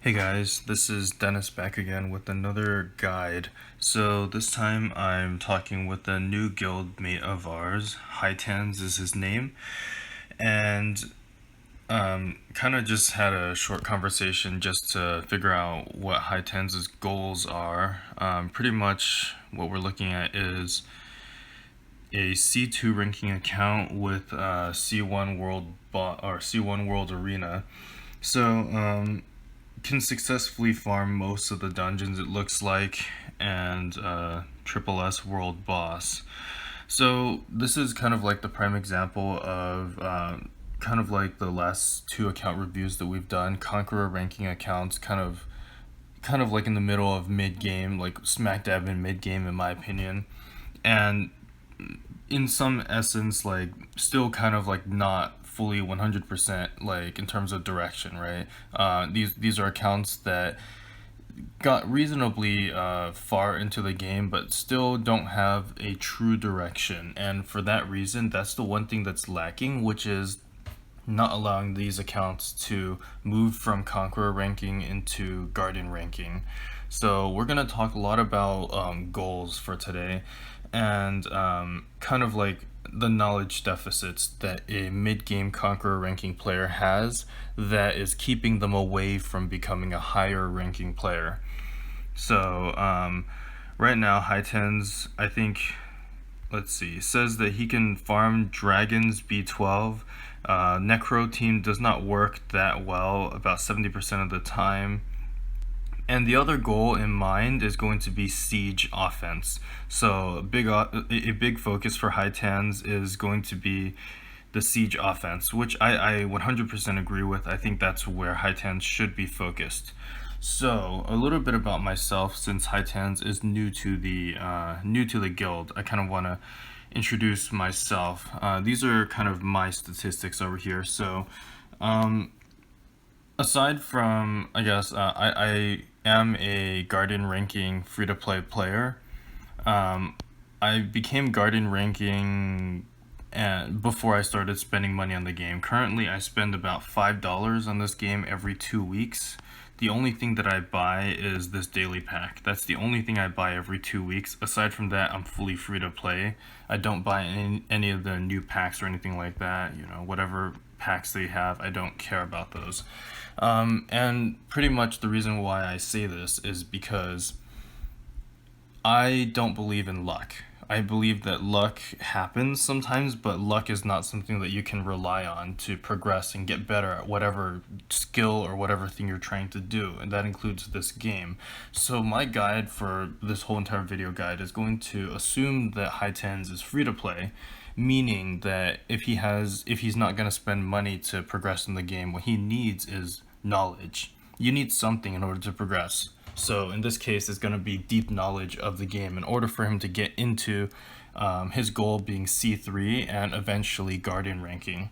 Hey guys, this is Dennis back again with another guide. So this time I'm talking with a new guildmate of ours. HiTans is his name, and kind of just had a short conversation just to figure out what HiTans' goals are. Pretty much what we're looking at is a C2 ranking account with C1 or C1 World Arena. So can successfully farm most of the dungeons, it looks like, and triple S world boss. So this is kind of like the prime example of kind of like the last two account reviews that we've done. Conqueror ranking accounts, kind of like in the middle of mid game, like smack dab in mid game in my opinion, and in some essence, like still kind of like not fully 100% like in terms of direction, right? These are accounts that got reasonably far into the game but still don't have a true direction, and for that reason that's the one thing that's lacking, which is not allowing these accounts to move from Conqueror ranking into Guardian ranking. So we're going to talk a lot about goals for today, and kind of like the knowledge deficits that a mid-game Conqueror ranking player has that is keeping them away from becoming a higher ranking player. So right now HiTans, I think, let's see, says that he can farm dragons B12. Necro team does not work that well about 70% of the time. And the other goal in mind is going to be siege offense. So a big focus for HiTans is going to be the siege offense, which I 100% agree with. I think that's where HiTans should be focused. So a little bit about myself, since HiTans is new to the guild. I kind of want to introduce myself. These are kind of my statistics over here. So aside from, I guess, I am a Guardian ranking free-to-play player. I became Guardian ranking before I started spending money on the game. Currently, I spend about $5 on this game every 2 weeks. The only thing that I buy is this daily pack. That's the only thing I buy every 2 weeks. Aside from that, I'm fully free to play. I don't buy any of the new packs or anything like that. You know, whatever packs they have, I don't care about those. And pretty much the reason why I say this is because I don't believe in luck. I believe that luck happens sometimes, but luck is not something that you can rely on to progress and get better at whatever skill or whatever thing you're trying to do, and that includes this game. So my guide for this whole entire video guide is going to assume that HiTans is free to play, meaning that if he's not going to spend money to progress in the game, what he needs is knowledge. You need something in order to progress. So in this case, it's going to be deep knowledge of the game in order for him to get into his goal being C3 and eventually Guardian ranking.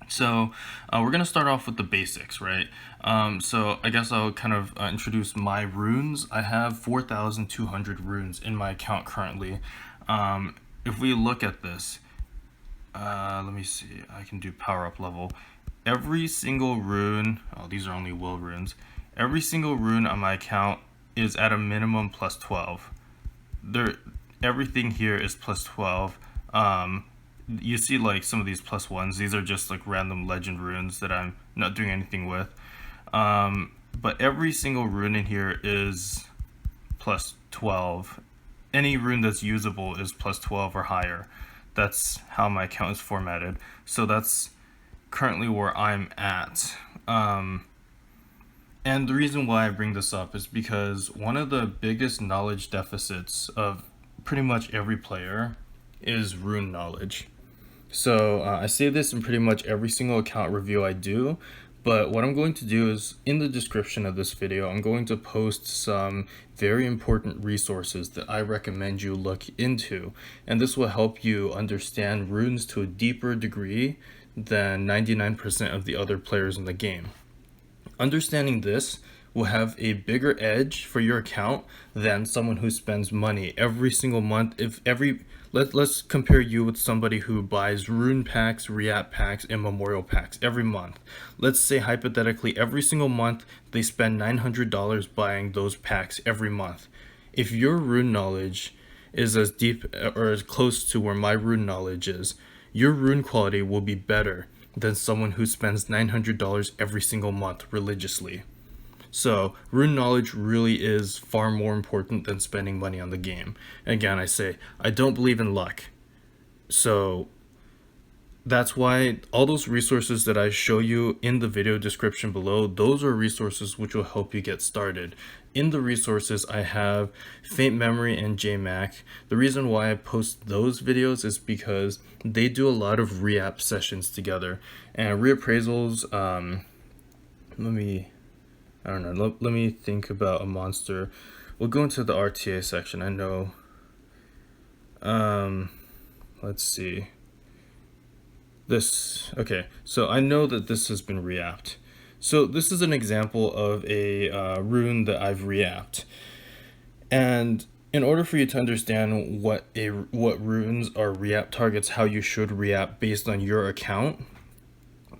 So we're going to start off with the basics, right? So I guess I'll kind of introduce my runes. I have 4,200 runes in my account currently. If we look at this, let me see, I can do power up level. Every single rune, oh, these are only will runes. Every single rune on my account is at a minimum plus 12. Everything here is plus 12. You see like some of these plus ones. These are just like random legend runes that I'm not doing anything with. But every single rune in here is plus 12. Any rune that's usable is plus 12 or higher. That's how my account is formatted. So that's currently where I'm at. And the reason why I bring this up is because one of the biggest knowledge deficits of pretty much every player is rune knowledge. So I say this in pretty much every single account review I do, but what I'm going to do is in the description of this video, I'm going to post some very important resources that I recommend you look into, and this will help you understand runes to a deeper degree than 99% of the other players in the game. Understanding this will have a bigger edge for your account than someone who spends money every single month. If let's compare you with somebody who buys rune packs, reapp packs, and memorial packs every month. Let's say hypothetically every single month they spend $900 buying those packs every month. If your rune knowledge is as deep or as close to where my rune knowledge is, your rune quality will be better than someone who spends $900 every single month religiously. So rune knowledge really is far more important than spending money on the game. And again, I say, I don't believe in luck. So that's why all those resources that I show you in the video description below, those are resources which will help you get started. In the resources, I have Faint Memory and JMac. The reason why I post those videos is because they do a lot of reapp sessions together. And reappraisals, I don't know, let me think about a monster. We'll go into the RTA section. I know, let's see. This, okay, so I know that this has been reapped. So this is an example of a rune that I've reapped. And in order for you to understand what runes are reapp targets, how you should reapp based on your account,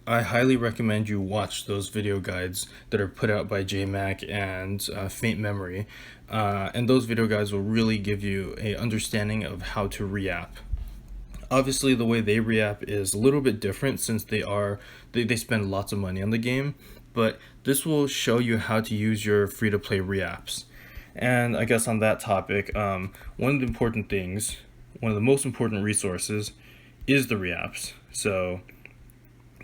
I highly recommend you watch those video guides that are put out by JMac and Faint Memory. And those video guides will really give you an understanding of how to reapp. Obviously, the way they reapp is a little bit different since they spend lots of money on the game, but this will show you how to use your free-to-play reapps. And I guess on that topic, one of the important things, one of the most important resources is the reapps. So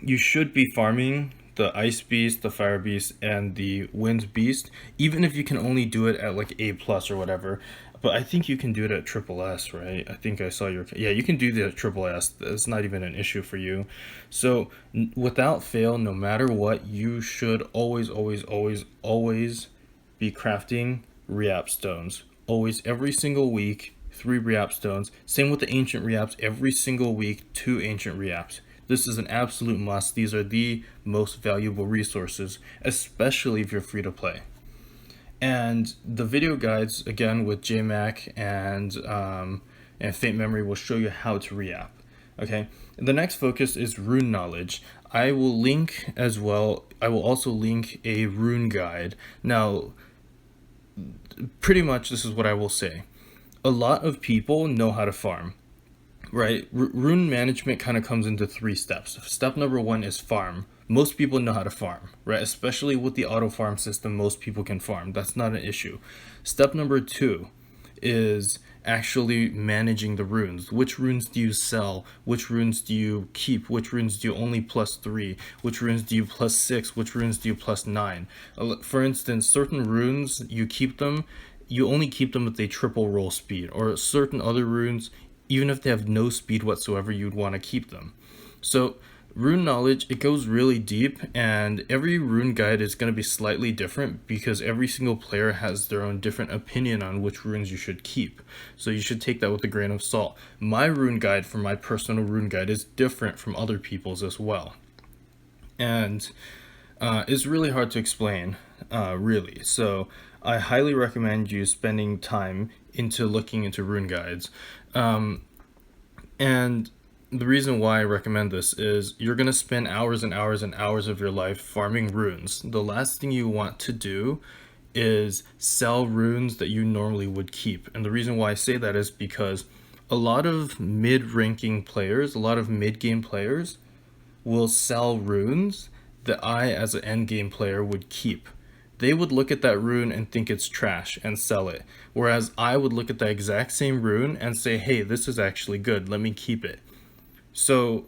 you should be farming the Ice Beast, the Fire Beast, and the Wind Beast, even if you can only do it at like A+ or whatever. But I think you can do it at SSS, right? I think I saw yeah, you can do the SSS. That's not even an issue for you. So without fail, no matter what, you should always be crafting reapp stones. Always, every single week, 3 reapp stones. Same with the ancient reapps, every single week, 2 ancient reapps. This is an absolute must. These are the most valuable resources, especially if you're free to play. And the video guides, again, with JMac and Faint Memory will show you how to reapp. Okay, the next focus is rune knowledge. I will link as well, I will also link a rune guide. Now, pretty much this is what I will say. A lot of people know how to farm. Right, rune management kind of comes into 3 steps. Step number 1 is farm. Most people know how to farm, right? Especially with the auto farm system, most people can farm. That's not an issue. Step number 2 is actually managing the runes. Which runes do you sell? Which runes do you keep? Which runes do you only +3? Which runes do you +6? Which runes do you +9? For instance, certain runes, you only keep them if they triple roll speed, or certain other runes, even if they have no speed whatsoever, you'd want to keep them. So rune knowledge, it goes really deep, and every rune guide is going to be slightly different because every single player has their own different opinion on which runes you should keep. So you should take that with a grain of salt. My rune guide, for my personal rune guide, is different from other people's as well. And it's really hard to explain, really. So I highly recommend you spending time into looking into rune guides. And the reason why I recommend this is you're going to spend hours and hours and hours of your life farming runes. The last thing you want to do is sell runes that you normally would keep. And the reason why I say that is because a lot of mid-ranking players, a lot of mid-game players will sell runes that I, as an end-game player, would keep. They would look at that rune and think it's trash and sell it. Whereas I would look at the exact same rune and say, hey, this is actually good, let me keep it. So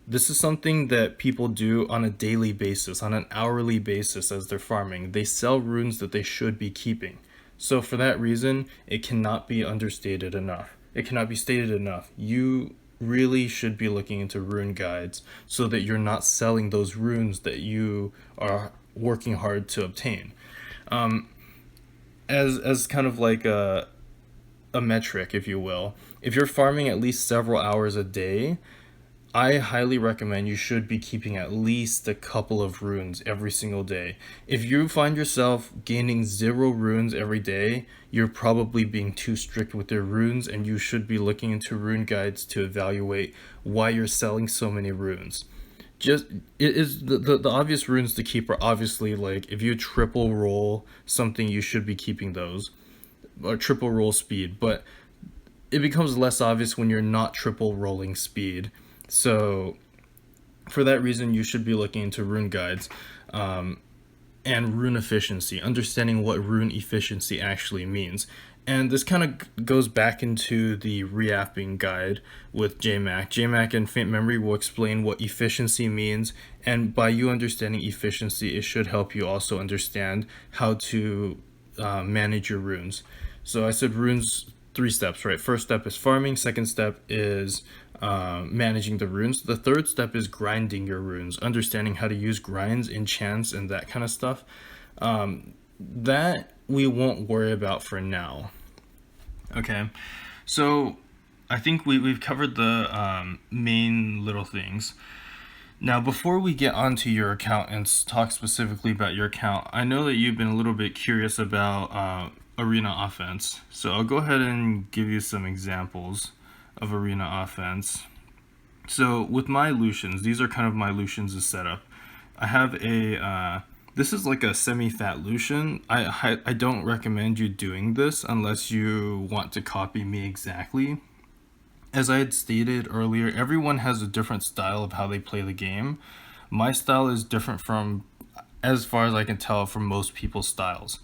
this is something that people do on a daily basis, on an hourly basis as they're farming. They sell runes that they should be keeping. So for that reason, it cannot be understated enough. It cannot be stated enough. You really should be looking into rune guides so that you're not selling those runes that you are working hard to obtain. As kind of like a metric, if you will, if you're farming at least several hours a day, I highly recommend you should be keeping at least a couple of runes every single day. If you find yourself gaining 0 runes every day, you're probably being too strict with your runes, and you should be looking into rune guides to evaluate why you're selling so many runes. Just it is the obvious runes to keep are obviously, like, if you triple roll something, you should be keeping those, or triple roll speed, but it becomes less obvious when you're not triple rolling speed. So for that reason, you should be looking into rune guides, and rune efficiency, understanding what rune efficiency actually means. And this kind of goes back into the reapping guide with JMac. JMac and Faint Memory will explain what efficiency means, and by you understanding efficiency, it should help you also understand how to manage your runes. So I said runes, 3 steps, right? First step is farming, second step is managing the runes. The third step is grinding your runes, understanding how to use grinds, enchants, and that kind of stuff. That we won't worry about for now. Okay, so I think we've covered the main little things. Now, before we get onto your account and talk specifically about your account, I know that you've been a little bit curious about arena offense. So I'll go ahead and give you some examples of arena offense. So with my Lucians, these are kind of my Lucians' setup. I have a this is like a semi-fat Lucian. I don't recommend you doing this unless you want to copy me exactly. As I had stated earlier, everyone has a different style of how they play the game. My style is different from, as far as I can tell, from most people's styles.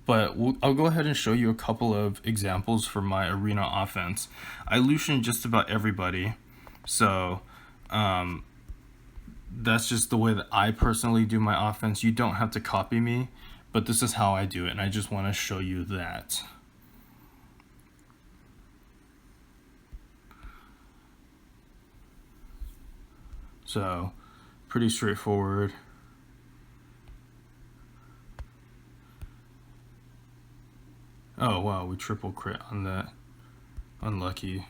But I'll go ahead and show you a couple of examples for my arena offense. I Lucian just about everybody, so that's just the way that I personally do my offense. You don't have to copy me, but this is how I do it, and I just want to show you that. So, pretty straightforward. Oh wow, we triple crit on that. Unlucky.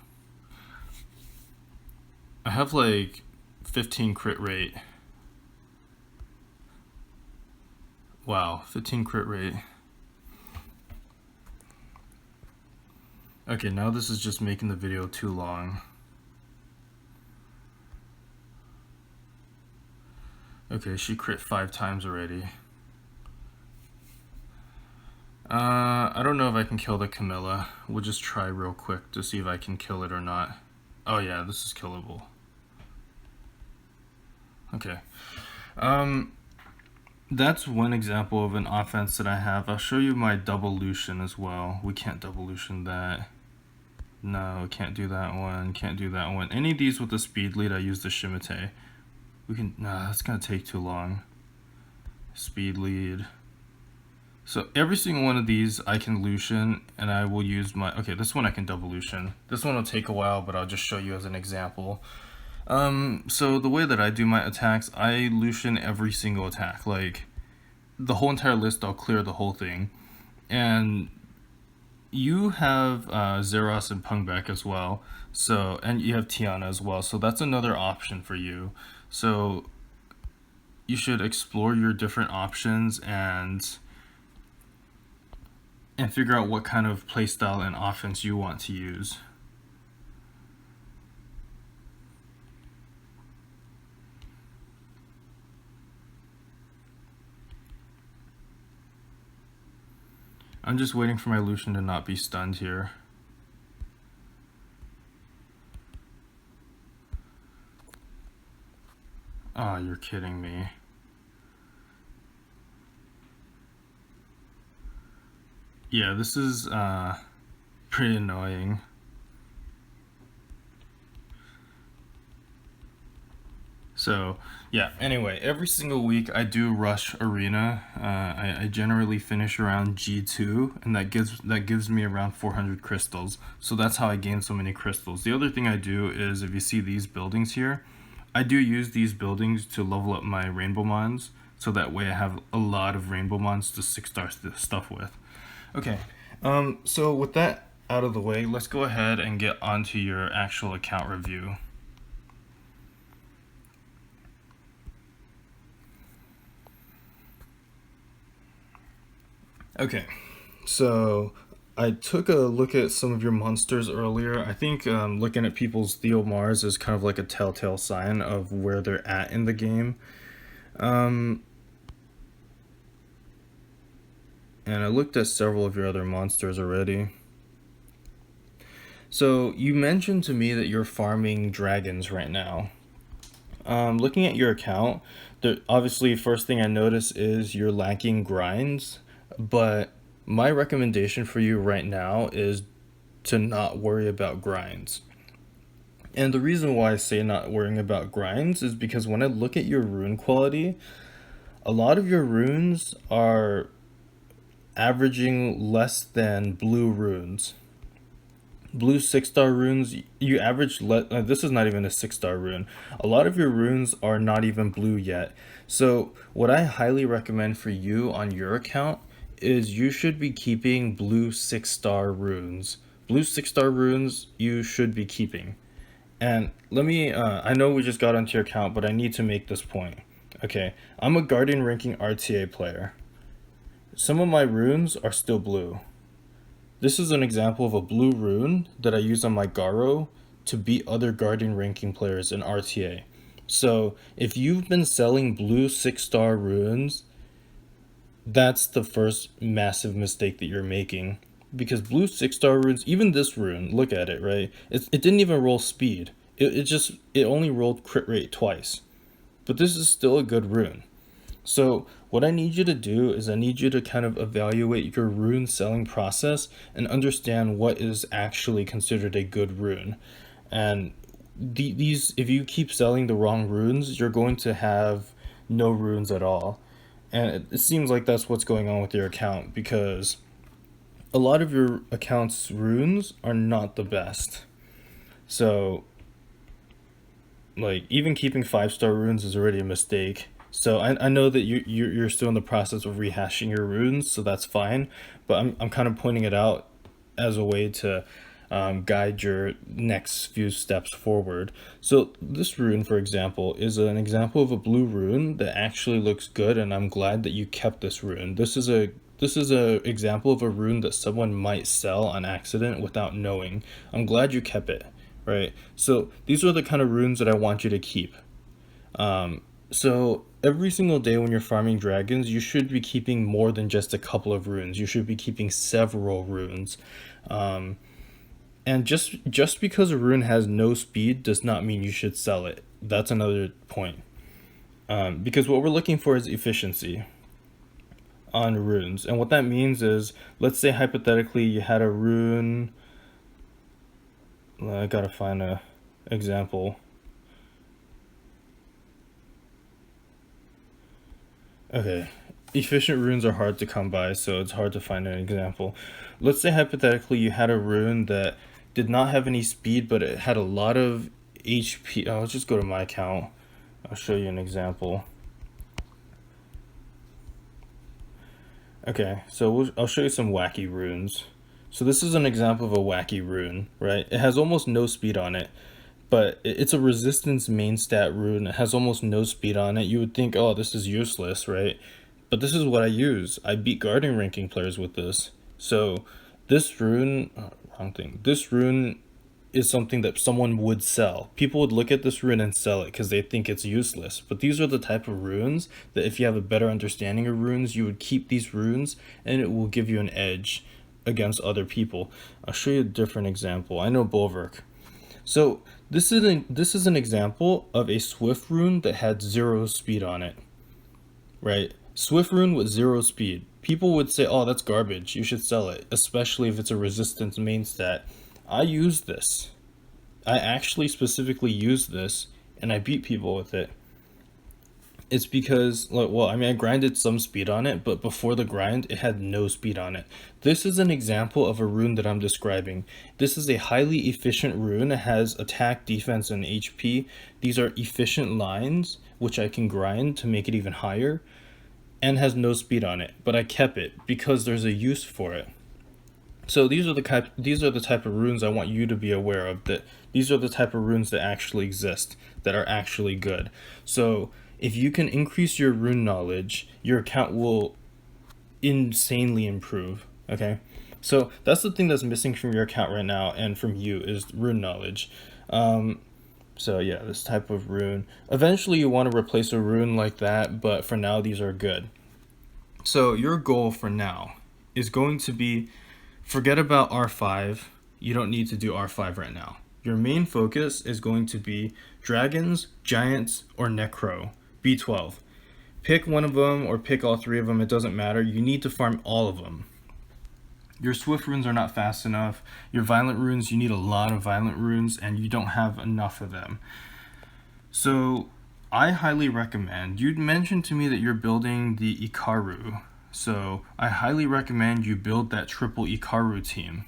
I have like 15 crit rate. Wow, 15 crit rate. Okay, now this is just making the video too long. Okay, she crit 5 times already. I don't know if I can kill the Camilla. We'll just try real quick to see if I can kill it or not. Oh yeah, this is killable. Okay. That's one example of an offense that I have. I'll show you my double Lucian as well. We can't double Lucian that. No, can't do that one. Can't do that one. Any of these with the speed lead, I use the Shimate. We can. Nah, that's gonna take too long. Speed lead. So every single one of these I can Lucian, and I will use my. Okay, this one I can double Lucian. This one will take a while, but I'll just show you as an example. So the way that I do my attacks, I Lucian every single attack. Like, the whole entire list, I'll clear the whole thing. And you have Zeros and Pungback as well. So, and you have Tiana as well. So that's another option for you. So you should explore your different options and figure out what kind of playstyle and offense you want to use. I'm just waiting for my Lucian to not be stunned here. Oh, you're kidding me. Yeah, this is pretty annoying. So yeah, anyway, every single week I do rush arena. I generally finish around G2, and that gives me around 400 crystals. So that's how I gain so many crystals. The other thing I do is, if you see these buildings here, I do use these buildings to level up my rainbow mons, so that way I have a lot of rainbow mons to 6-star stuff with. Okay, so with that out of the way, let's go ahead and get onto your actual account review. Okay, so I took a look at some of your monsters earlier. I think looking at people's Theomars is kind of like a telltale sign of where they're at in the game. And I looked at several of your other monsters already. So you mentioned to me that you're farming dragons right now. Looking at your account, obviously first thing I notice is you're lacking grinds, but my recommendation for you right now is to not worry about grinds. And the reason why I say not worrying about grinds is because when I look at your rune quality, a lot of your runes are averaging less than blue runes. Blue 6-star runes, you average this is not even a 6-star rune. A lot of your runes are not even blue yet. So what I highly recommend for you on your account is you should be keeping blue 6-star runes. Blue 6-star runes you should be keeping. And let me I know we just got onto your account, but I need to make this point. Okay, I'm a Guardian ranking RTA player. Some of my runes are still blue. This is an example of a blue rune that I use on my Garo to beat other Guardian ranking players in RTA. So if you've been selling blue 6-star runes, that's the first massive mistake that you're making. Because blue 6-star runes, even this rune, look at it, right? It didn't even roll speed. It only rolled crit rate twice. But this is still a good rune. So what I need you to do is I need you to kind of evaluate your rune selling process and understand what is actually considered a good rune. And these, if you keep selling the wrong runes, you're going to have no runes at all. And it seems like that's what's going on with your account, because a lot of your account's runes are not the best. So like even keeping 5-star runes is already a mistake. So I know that you're still in the process of rehashing your runes, so that's fine. But I'm kind of pointing it out as a way to guide your next few steps forward. So this rune, for example, is an example of a blue rune that actually looks good, and I'm glad that you kept this rune. This is a example of a rune that someone might sell on accident without knowing. I'm glad you kept it, right? So these are the kind of runes that I want you to keep. So every single day when you're farming dragons, you should be keeping more than just a couple of runes. You should be keeping several runes. And just because a rune has no speed does not mean you should sell it. That's another point. Because what we're looking for is efficiency on runes. And what that means is, let's say hypothetically you had a rune. I gotta find a example. Okay, efficient runes are hard to come by, so it's hard to find an example. Let's say hypothetically you had a rune that did not have any speed, but it had a lot of HP. I'll just go to my account. I'll show you an example. Okay, so I'll show you some wacky runes. So this is an example of a wacky rune, right? It has almost no speed on it, but it's a resistance main stat rune. It has almost no speed on it. You would think, oh, this is useless, right? But this is what I use. I beat Guardian ranking players with this. So this rune, wrong thing. This rune is something that someone would sell. People would look at this rune and sell it because they think it's useless. But these are the type of runes that if you have a better understanding of runes, you would keep these runes and it will give you an edge against other people. I'll show you a different example. I know Bulwark. So this is an example of a Swift rune that had 0 speed on it, right? Swift rune with 0 speed. People would say, oh, that's garbage, you should sell it, especially if it's a resistance main stat. I use this. I actually specifically use this, and I beat people with it. It's because, well, I mean, I grinded some speed on it, but before the grind, it had no speed on it. This is an example of a rune that I'm describing. This is a highly efficient rune. It has attack, defense, and HP. These are efficient lines, which I can grind to make it even higher, and has no speed on it. But I kept it because there's a use for it. So these are the type of runes I want you to be aware of. That these are the type of runes that actually exist, that are actually good. So if you can increase your rune knowledge, your account will insanely improve. Okay, so that's the thing that's missing from your account right now and from you is rune knowledge. So yeah, this type of rune. Eventually you want to replace a rune like that, but for now these are good. So your goal for now is going to be forget about R5. You don't need to do R5 right now. Your main focus is going to be dragons, giants, or necro. B12. Pick one of them or pick all three of them. It doesn't matter. You need to farm all of them. Your swift runes are not fast enough. Your violent runes, you need a lot of violent runes, and you don't have enough of them. So I highly recommend, you'd mentioned to me that you're building the Ikaru. So I highly recommend you build that triple Ikaru team.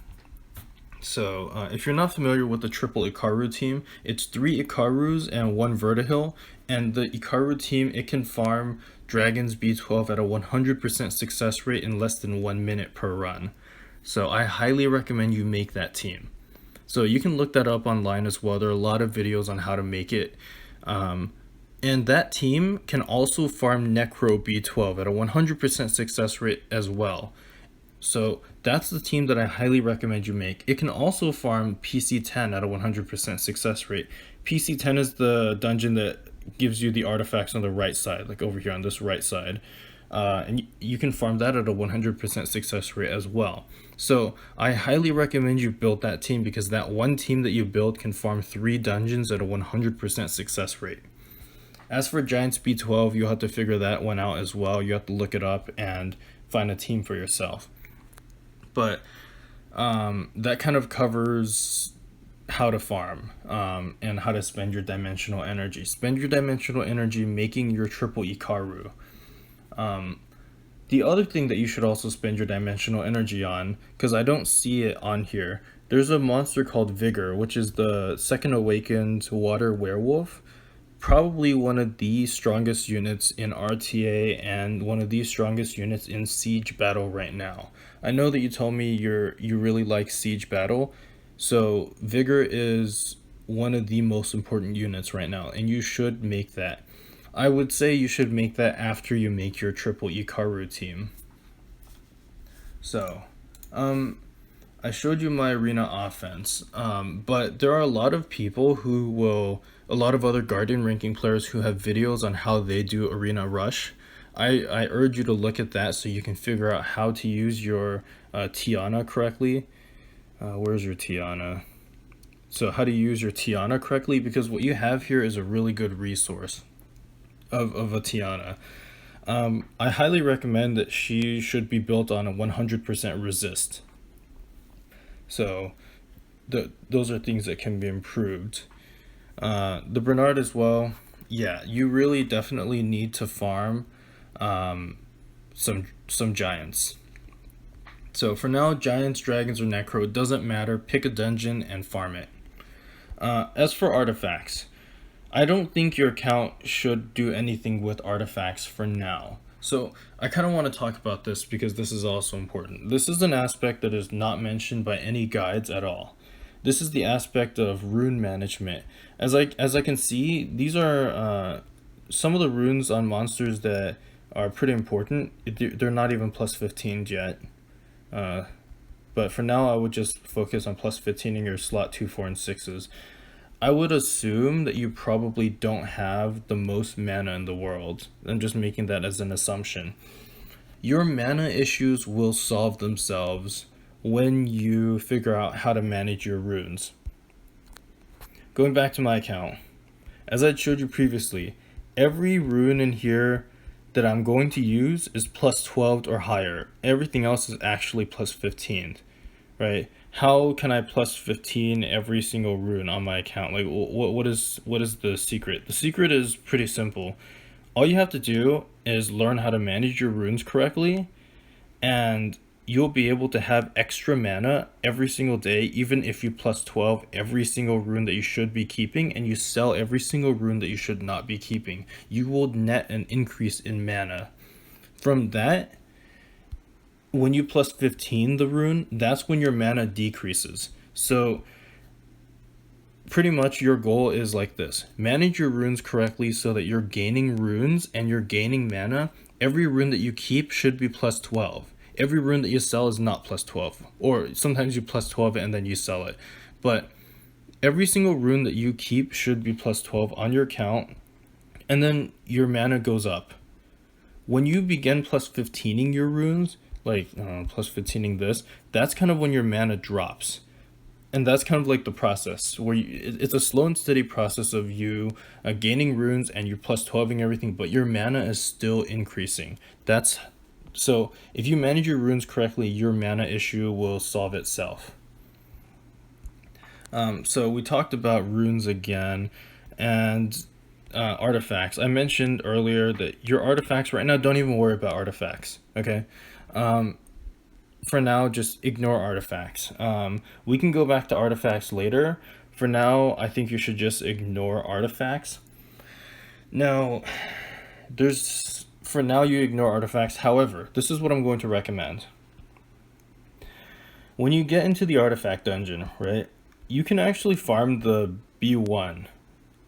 So if you're not familiar with the triple Ikaru team, it's 3 Ikarus and 1 Vertihill. And the Ikaru team, it can farm dragons B12 at a 100% success rate in less than 1 minute per run. So I highly recommend you make that team. So you can look that up online as well. There are a lot of videos on how to make it. And that team can also farm Necro B12 at a 100% success rate as well. So that's the team that I highly recommend you make. It can also farm PC10 at a 100% success rate. PC10 is the dungeon that gives you the artifacts on the right side, like over here on this right side. And you can farm that at a 100% success rate as well. So I highly recommend you build that team because that one team that you build can farm 3 dungeons at a 100% success rate. As for Giants B12, you'll have to figure that one out as well. You have to look it up and find a team for yourself. But that kind of covers how to farm and how to spend your dimensional energy. Spend your dimensional energy making your triple Ikaru. The other thing that you should also spend your dimensional energy on, because I don't see it on here, there's a monster called Vigor, which is the second awakened water werewolf. Probably one of the strongest units in RTA and one of the strongest units in Siege Battle right now. I know that you told me you really like Siege Battle, so Vigor is one of the most important units right now, and you should make that. I would say you should make that after you make your triple Ikaru team. So, I showed you my arena offense, but there are a lot of people a lot of other Guardian ranking players who have videos on how they do arena rush. I urge you to look at that so you can figure out how to use your Tiana correctly. Where's your Tiana? So how to use your Tiana correctly, because what you have here is a really good resource of a Tiana. I highly recommend that she should be built on a 100% resist. So those are things that can be improved. The Bernard as well, yeah, you really definitely need to farm some giants. So for now, giants, dragons, or necro, it doesn't matter. Pick a dungeon and farm it. As for artifacts, I don't think your account should do anything with artifacts for now. So I kind of want to talk about this because this is also important. This is an aspect that is not mentioned by any guides at all. This is the aspect of rune management. As I can see, these are some of the runes on monsters that are pretty important. They're not even plus 15 yet. But for now, I would just focus on plus 15 in your slot 2, 4, and 6s. I would assume that you probably don't have the most mana in the world. I'm just making that as an assumption. Your mana issues will solve themselves when you figure out how to manage your runes. Going back to my account, as I showed you previously, every rune in here that I'm going to use is plus 12 or higher. Everything else is actually plus 15, right? How can I plus 15 every single rune on my account? Like, what is the secret? The secret is pretty simple. All you have to do is learn how to manage your runes correctly, and you'll be able to have extra mana every single day, even if you plus 12 every single rune that you should be keeping, and you sell every single rune that you should not be keeping. You will net an increase in mana. From that, when you plus 15 the rune, that's when your mana decreases. So pretty much your goal is like this: manage your runes correctly so that you're gaining runes and you're gaining mana every rune that you keep should be plus 12. Every rune that you sell is not plus 12, or sometimes you plus 12 and then you sell it, but every single rune that you keep should be plus 12 on your account, and then your mana goes up. When you begin plus 15ing your runes, like plus 15ing this, that's kind of when your mana drops. And that's kind of like the process where it's a slow and steady process of you gaining runes and you're plus 12ing everything, but your mana is still increasing. So if you manage your runes correctly, your mana issue will solve itself. So we talked about runes again, and artifacts. I mentioned earlier that your artifacts right now, don't even worry about artifacts, okay? For now, just ignore artifacts. We can go back to artifacts later. For now, I think you should just ignore artifacts. Now, for now you ignore artifacts. However, this is what I'm going to recommend. When you get into the artifact dungeon, right, you can actually farm the B1.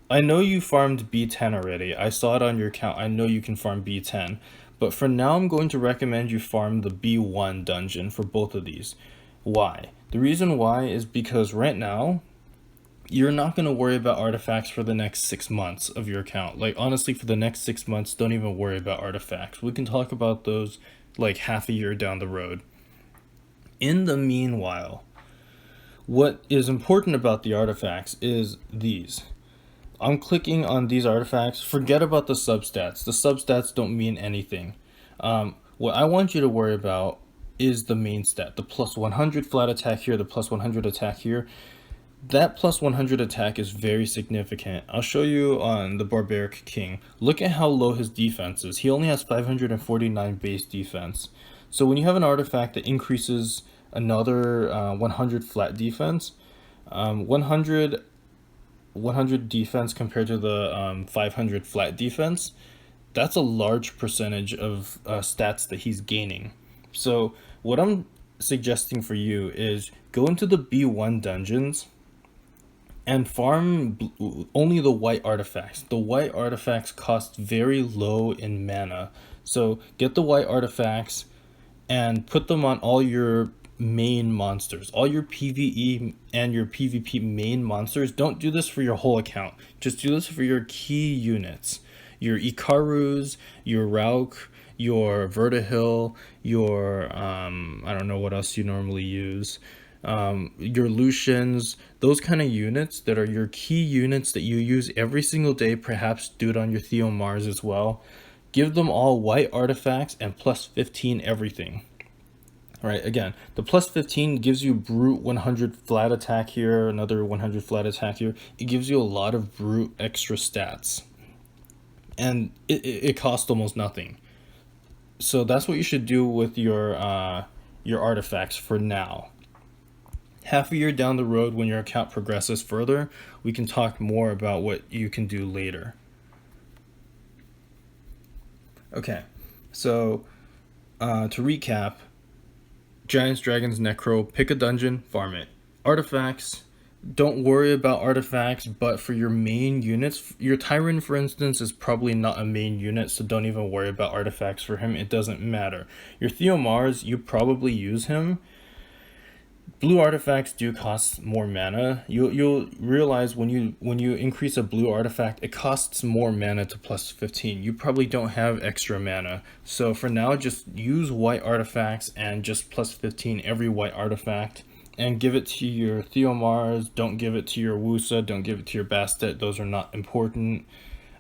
I know you farmed B10 already. I saw it on your account. I know you can farm B10. But for now, I'm going to recommend you farm the B1 dungeon for both of these. Why? The reason why is because right now, you're not going to worry about artifacts for the next 6 months of your account. Like, honestly, for the next 6 months, don't even worry about artifacts. We can talk about those like half a year down the road. In the meanwhile, what is important about the artifacts is these. I'm clicking on these artifacts. Forget about the substats. The substats don't mean anything. What I want you to worry about is the main stat. The plus 100 flat attack here, the plus 100 attack here. That plus 100 attack is very significant. I'll show you on the Barbaric King. Look at how low his defense is. He only has 549 base defense. So when you have an artifact that increases another 100 flat defense, 100 defense compared to the 500 flat defense, that's a large percentage of stats that he's gaining. So what I'm suggesting for you is go into the B1 dungeons and farm only the white artifacts. The white artifacts cost very low in mana. So get the white artifacts and put them on all your main monsters, all your PvE and your PvP main monsters. Don't do this for your whole account. Just do this for your key units. Your Ikarus, your Rauk, your Vertihil, your I don't know what else you normally use. Your Lucians, those kind of units that are your key units that you use every single day, perhaps do it on your Theomars as well. Give them all white artifacts and plus 15 everything. Right, again, the plus 15 gives you brute 100 flat attack here, another 100 flat attack here. It gives you a lot of brute extra stats. And it costs almost nothing. So that's what you should do with your artifacts for now. Half a year down the road, when your account progresses further, we can talk more about what you can do later. Okay, so to recap, Giants, Dragons, Necro, pick a dungeon, farm it. Artifacts, don't worry about artifacts, but for your main units, your Tyrant, for instance, is probably not a main unit, so don't even worry about artifacts for him. It doesn't matter. Your Theomars, you probably use him. Blue artifacts do cost more mana. You'll realize when you increase a blue artifact, it costs more mana to plus 15. You probably don't have extra mana. So for now, just use white artifacts and just plus 15 every white artifact. And give it to your Theomars. Don't give it to your Wusa. Don't give it to your Bastet. Those are not important.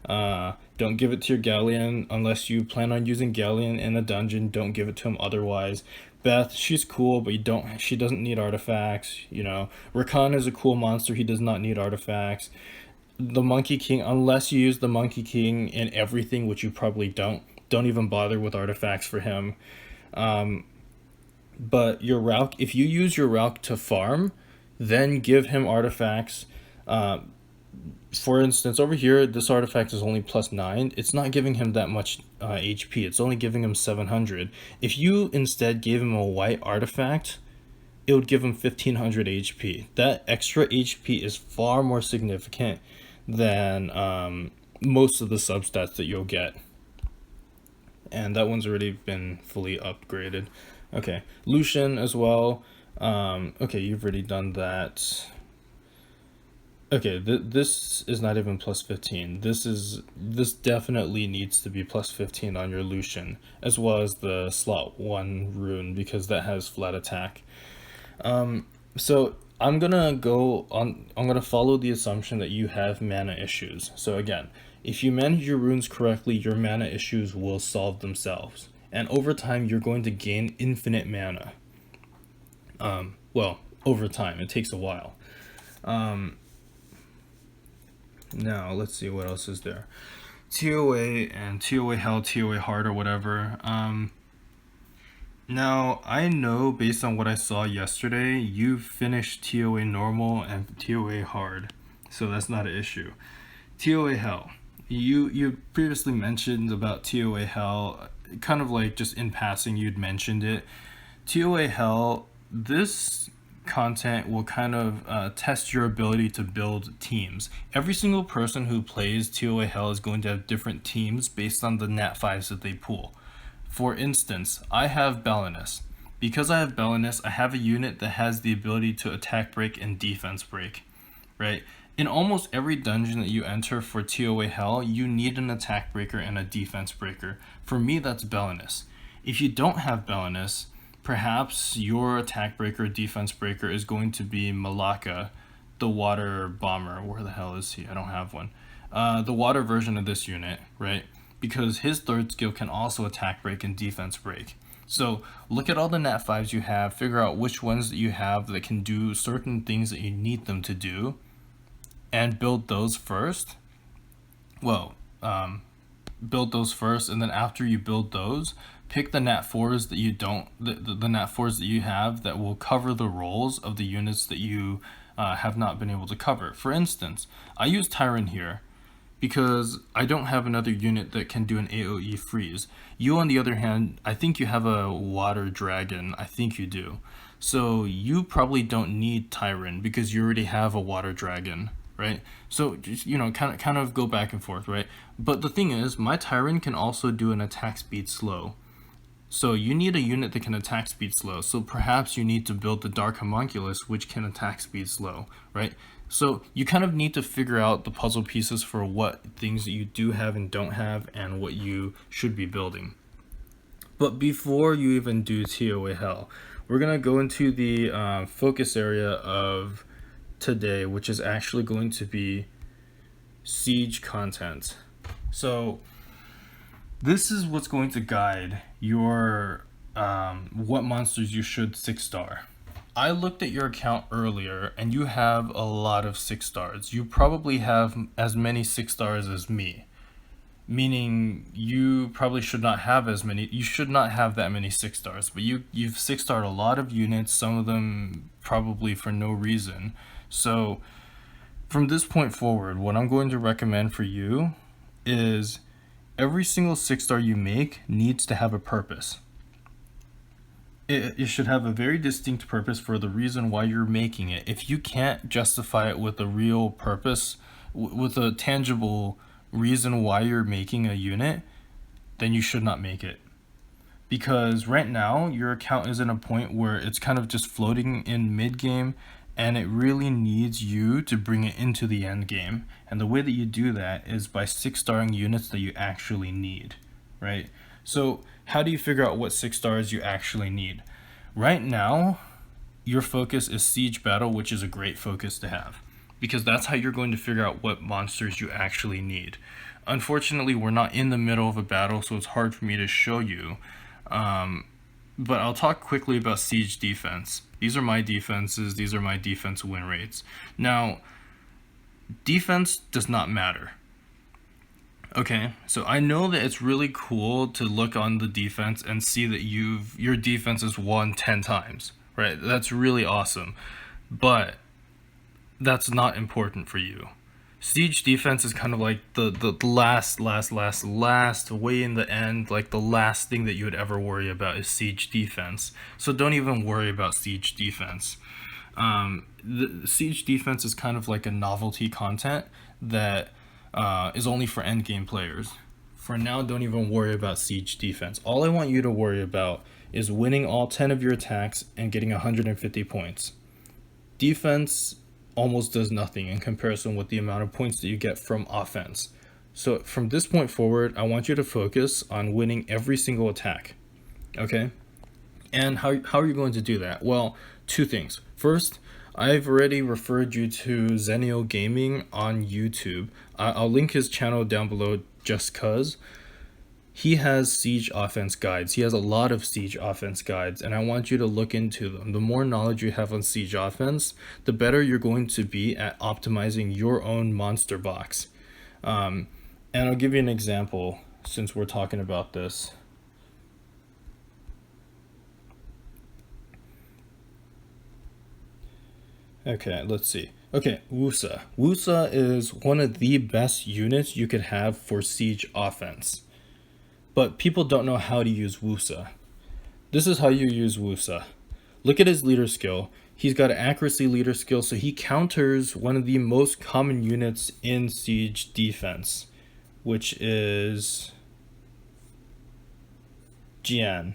Don't give it to your Galleon unless you plan on using Galleon in a dungeon. Don't give it to him otherwise. Beth, she's cool, but she doesn't need artifacts. You know, Rakan is a cool monster. He does not need artifacts. The Monkey King, unless you use the Monkey King in everything, which you probably don't even bother with artifacts for him. But your Rauk, if you use your Rauk to farm, then give him artifacts. For instance, over here, this artifact is only plus 9. It's not giving him that much HP. It's only giving him 700. If you instead gave him a white artifact, it would give him 1500 HP. That extra HP is far more significant than most of the substats that you'll get. and that one's already been fully upgraded. Okay, Lucian as well. Okay, you've already done that. Okay, this is not even plus 15. This definitely needs to be plus 15 on your Lucian, as well as the slot 1 rune, because that has flat attack. So I'm gonna follow the assumption that you have mana issues. So again, if you manage your runes correctly, your mana issues will solve themselves. And over time, you're going to gain infinite mana. Well, over time, it takes a while. Now, let's see what else is there. TOA and TOA Hell, TOA Hard, or whatever. Now, I know based on what I saw yesterday, you finished TOA Normal and TOA Hard, so that's not an issue. TOA Hell. You previously mentioned about TOA Hell, kind of like just in passing you'd mentioned it. TOA Hell, this content will kind of test your ability to build teams. Every single person who plays TOA Hell is going to have different teams based on the nat 5s that they pull. For instance, I have Belinus. Because I have Belinus, I have a unit that has the ability to attack break and defense break, right? In almost every dungeon that you enter for TOA Hell, you need an attack breaker and a defense breaker. For me, that's Belinus. If you don't have Belinus, perhaps your attack breaker, defense breaker is going to be Malaka, the water bomber. Where the hell is he? I don't have one. The water version of this unit, right? Because his third skill can also attack break and defense break. So look at all the nat 5s you have, figure out which ones that you have that can do certain things that you need them to do, and build those first. Well, build those first, and then after you build those, pick the nat 4s that you don't, the nat 4s that you have that will cover the roles of the units that you have not been able to cover. For instance, I use Tyrant here because I don't have another unit that can do an AoE freeze. You, on the other hand, I think you have a water dragon. I think you do. So you probably don't need Tyrant because you already have a water dragon, right? So just, you know, kind of go back and forth, right? But the thing is, my Tyrant can also do an attack speed slow. So you need a unit that can attack speed slow. So perhaps you need to build the Dark Homunculus, which can attack speed slow, right? So you kind of need to figure out the puzzle pieces for what things that you do have and don't have and what you should be building. But before you even do TOA Hell, we're going to go into the focus area of today, which is actually going to be siege content. So this is what's going to guide your what monsters you should 6-star. I looked at your account earlier and you have a lot of 6-stars. You probably have as many 6-stars as me, meaning you probably should not have as many. You should not have that many 6-stars, but you've 6-starred a lot of units, some of them probably for no reason. So from this point forward, what I'm going to recommend for you is every single 6-star you make needs to have a purpose. It should have a very distinct purpose for the reason why you're making it. If you can't justify it with a real purpose, with a tangible reason why you're making a unit, then you should not make it. Because right now, your account is in a point where it's kind of just floating in mid-game, and it really needs you to bring it into the end game. And the way that you do that is by 6-starring units that you actually need, right? So how do you figure out what 6-stars you actually need? Right now, your focus is Siege Battle, which is a great focus to have, because that's how you're going to figure out what monsters you actually need. Unfortunately, we're not in the middle of a battle, so it's hard for me to show you. But I'll talk quickly about Siege Defense. These are my defenses. These are my defense win rates. Now, defense does not matter. Okay, so I know that it's really cool to look on the defense and see that your defense has won 10 times, right? That's really awesome, but that's not important for you. Siege defense is kind of like the last way in the end, like the last thing that you would ever worry about is siege defense. So don't even worry about siege defense. The siege defense is kind of like a novelty content that is only for endgame players. for now, don't even worry about siege defense. All I want you to worry about is winning all 10 of your attacks and getting 150 points. Defense almost does nothing in comparison with the amount of points that you get from offense. So from this point forward, I want you to focus on winning every single attack. Okay? And how are you going to do that? Well, two things. First, I've already referred you to XennialGaming on YouTube. I'll link his channel down below just cause. He has siege offense guides. He has a lot of siege offense guides, and I want you to look into them. The more knowledge you have on siege offense, the better you're going to be at optimizing your own monster box. And I'll give you an example since we're talking about this. Okay, let's see. Okay, Wusa. Wusa is one of the best units you could have for siege offense. But people don't know how to use Wusa. This is how you use Wusa. Look at his leader skill. He's got an accuracy leader skill, so he counters one of the most common units in siege defense, which is Jian,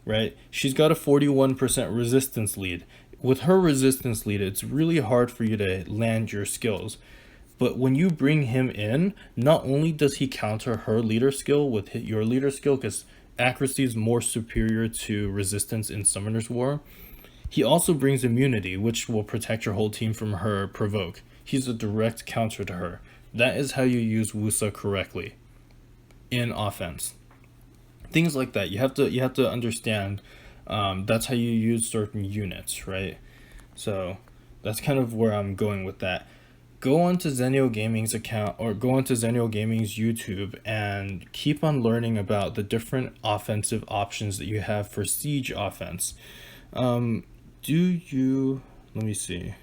right? She's got a 41% resistance lead. With her resistance lead, it's really hard for you to land your skills. But when you bring him in, not only does he counter her leader skill with your leader skill, because accuracy is more superior to resistance in Summoner's War, he also brings immunity, which will protect your whole team from her provoke. He's a direct counter to her. That is how you use Wusa correctly in offense. Things like that. You have to understand. That's how you use certain units, right? So that's kind of where I'm going with that. Go onto XennialGaming's account or go onto XennialGaming's YouTube and keep on learning about the different offensive options that you have for siege offense. Let me see.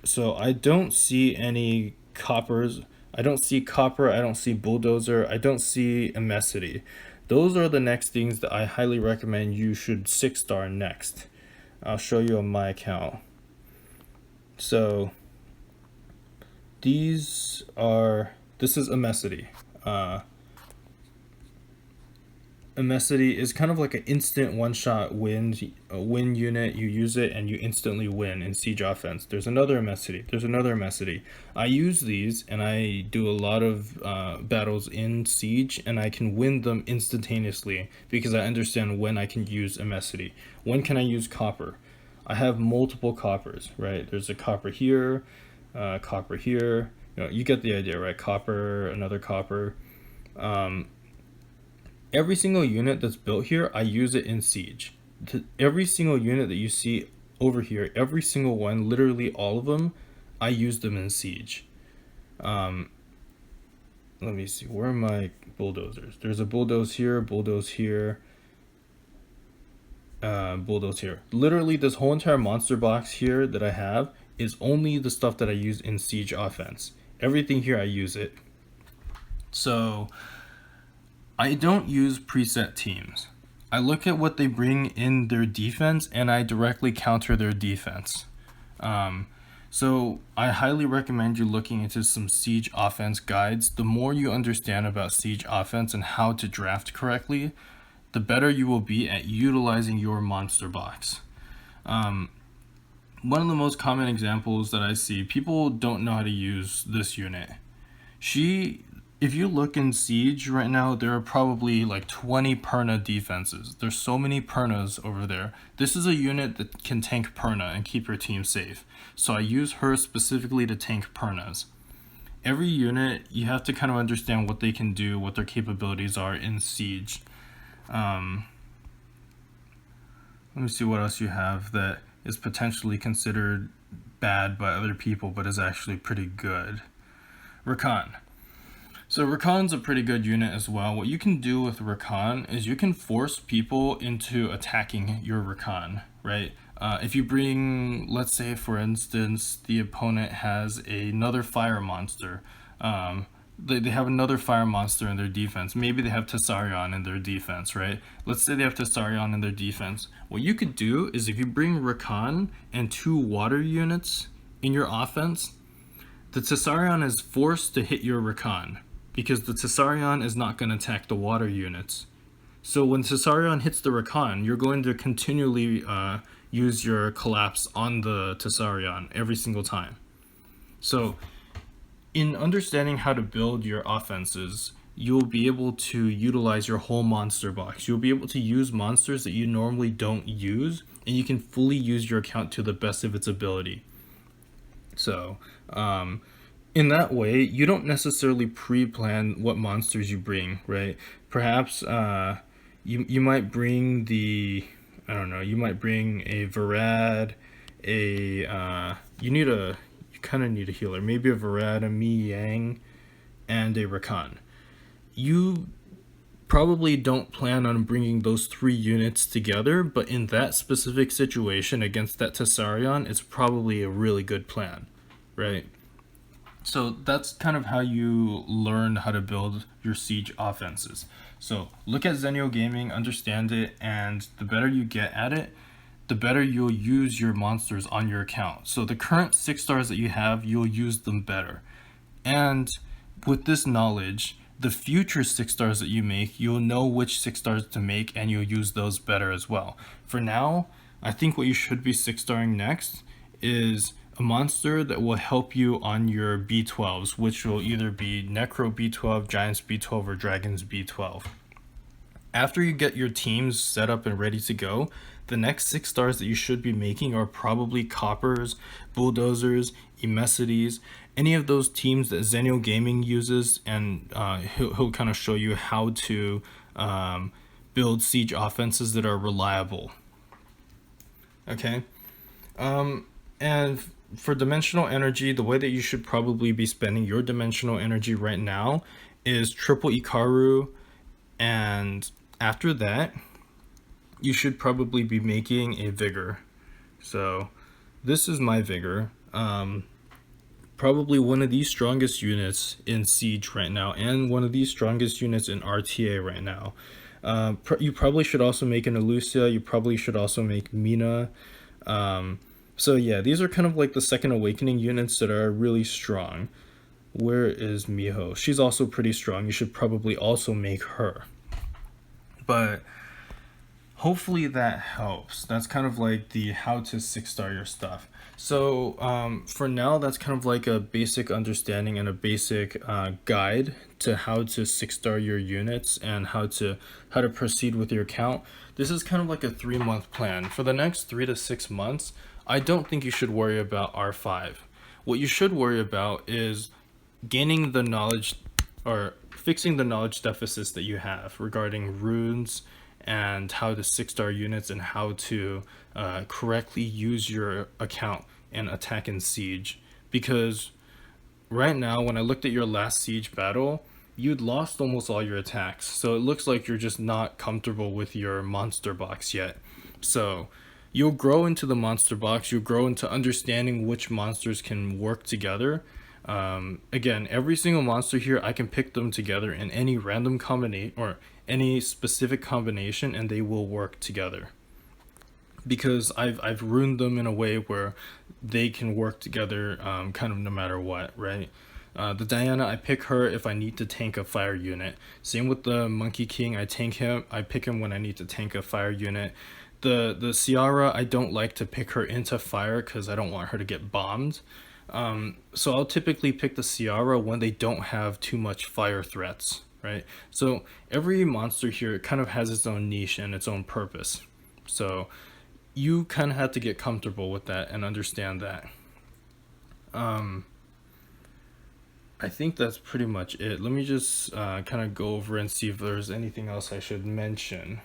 So I don't see any coppers. I don't see Copper. I don't see Bulldozer. I don't see Imesety. Those are the next things that I highly recommend you should 6-star next. I'll show you on my account. So this is Imesety. Imesety is kind of like an instant one-shot win unit. You use it and you instantly win in siege offense. There's another Imesety. I use these and I do a lot of battles in siege, and I can win them instantaneously because I understand when I can use Imesety. When can I use Copper? I have multiple Coppers, right? There's a Copper here, Copper here. You get the idea, right? Copper, another Copper. Every single unit that's built here, I use it in siege. Every single unit that you see over here, every single one, literally all of them, I use them in siege. Let me see, where are my bulldozers? There's a bulldoze here, bulldoze here, bulldoze here. Literally this whole entire monster box here that I have is only the stuff that I use in siege offense. Everything here I use it. So I don't use preset teams. I look at what they bring in their defense and I directly counter their defense. So I highly recommend you looking into some siege offense guides. The more you understand about siege offense and how to draft correctly, the better you will be at utilizing your monster box. One of the most common examples that I see, people don't know how to use this unit. If you look in siege right now, there are probably like 20 Perna defenses. There's so many Pernas over there. This is a unit that can tank Perna and keep your team safe. So I use her specifically to tank Pernas. Every unit, you have to kind of understand what they can do, what their capabilities are in siege. Let me see what else you have that is potentially considered bad by other people, but is actually pretty good. Rakan. So Rakan's a pretty good unit as well. What you can do with Rakan is you can force people into attacking your Rakan, right? If you bring, let's say for instance, the opponent has another fire monster. They have another fire monster in their defense. Maybe they have Tessarion in their defense, right? Let's say they have Tessarion in their defense. What you could do is if you bring Rakan and 2 water units in your offense, the Tessarion is forced to hit your Rakan, because the Tessarion is not going to attack the water units. So when Tessarion hits the Rakan, you're going to continually use your collapse on the Tessarion every single time. So in understanding how to build your offenses, you'll be able to utilize your whole monster box. You'll be able to use monsters that you normally don't use, and you can fully use your account to the best of its ability. So, in that way, you don't necessarily pre-plan what monsters you bring, right? Perhaps you might bring the, I don't know, you might bring a Varad, you kind of need a healer, maybe a Varad, a Mi Yang, and a Rakan. You probably don't plan on bringing those 3 units together, but in that specific situation against that Tessarion, it's probably a really good plan, right? So that's kind of how you learn how to build your siege offenses. So look at XennialGaming, understand it, and the better you get at it, the better you'll use your monsters on your account. So the current 6 stars that you have, you'll use them better. And with this knowledge, the future 6 stars that you make, you'll know which 6 stars to make, and you'll use those better as well. For now, I think what you should be 6 starring next is a monster that will help you on your B12s, which will either be Necro B12, Giants B12, or Dragons B12. After you get your teams set up and ready to go, the next 6 stars that you should be making are probably Coppers, Bulldozers, Imeseties, any of those teams that XennialGaming uses, and he'll kind of show you how to build siege offenses that are reliable. Okay, and for dimensional energy, the way that you should probably be spending your dimensional energy right now is triple Ikaru, and after that, you should probably be making a Vigor. So this is my Vigor. Probably one of the strongest units in Siege right now, and one of the strongest units in RTA right now. You probably should also make an Elusia. You probably should also make Mina. So yeah, these are kind of like the second awakening units that are really strong. Where is Miho? She's also pretty strong. You should probably also make her. But hopefully that helps. That's kind of like the how to 6-star your stuff. So for now, that's kind of like a basic understanding and a basic guide to how to 6-star your units and how to proceed with your account. This is kind of like a 3-month plan. For the next 3 to 6 months, I don't think you should worry about R5. What you should worry about is gaining the knowledge, or fixing the knowledge deficits that you have regarding runes and how to 6-star units and how to correctly use your account and attack in siege. Because right now, when I looked at your last siege battle, you'd lost almost all your attacks. So it looks like you're just not comfortable with your monster box yet. So you'll grow into the monster box, you'll grow into understanding which monsters can work together. Again, every single monster here, I can pick them together in any random combination or any specific combination, and they will work together. Because I've ruined them in a way where they can work together kind of no matter what, right? The Diana, I pick her if I need to tank a fire unit. Same with the Monkey King, I pick him when I need to tank a fire unit. The Ciara, I don't like to pick her into fire because I don't want her to get bombed. So I'll typically pick the Ciara when they don't have too much fire threats, right? So every monster here kind of has its own niche and its own purpose. So you kind of have to get comfortable with that and understand that. I think that's pretty much it. Let me just kind of go over and see if there's anything else I should mention.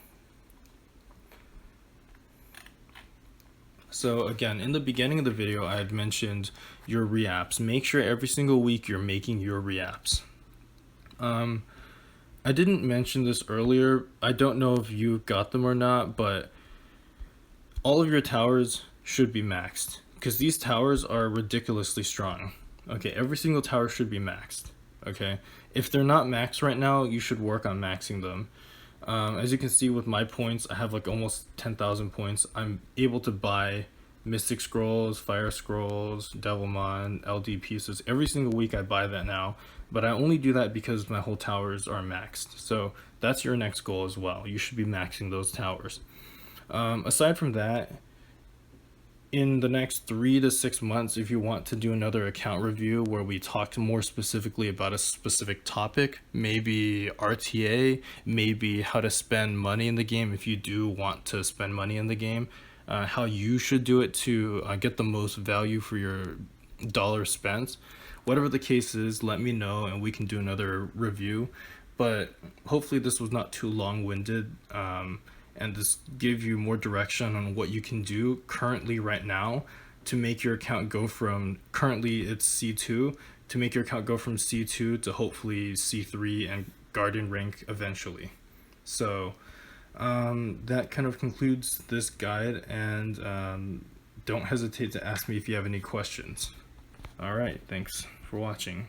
So again, in the beginning of the video, I had mentioned your reaps. Make sure every single week you're making your reaps. I didn't mention this earlier. I don't know if you got them or not, but all of your towers should be maxed because these towers are ridiculously strong. Okay, every single tower should be maxed. Okay, if they're not maxed right now, you should work on maxing them. As you can see with my points, I have like almost 10,000 points. I'm able to buy Mystic Scrolls, Fire Scrolls, Devilmon, LD pieces. Every single week I buy that now, but I only do that because my whole towers are maxed. So that's your next goal as well. You should be maxing those towers. Aside from that, in the next 3 to 6 months, if you want to do another account review where we talk more specifically about a specific topic, maybe RTA, maybe how to spend money in the game if you do want to spend money in the game, how you should do it to get the most value for your dollar spent. Whatever the case is, let me know and we can do another review. But hopefully this was not too long-winded, and this give you more direction on what you can do currently right now to make your account go from, currently it's C2, to make your account go from C2 to hopefully C3 and Guardian rank eventually. So that kind of concludes this guide, and don't hesitate to ask me if you have any questions. Alright, thanks for watching.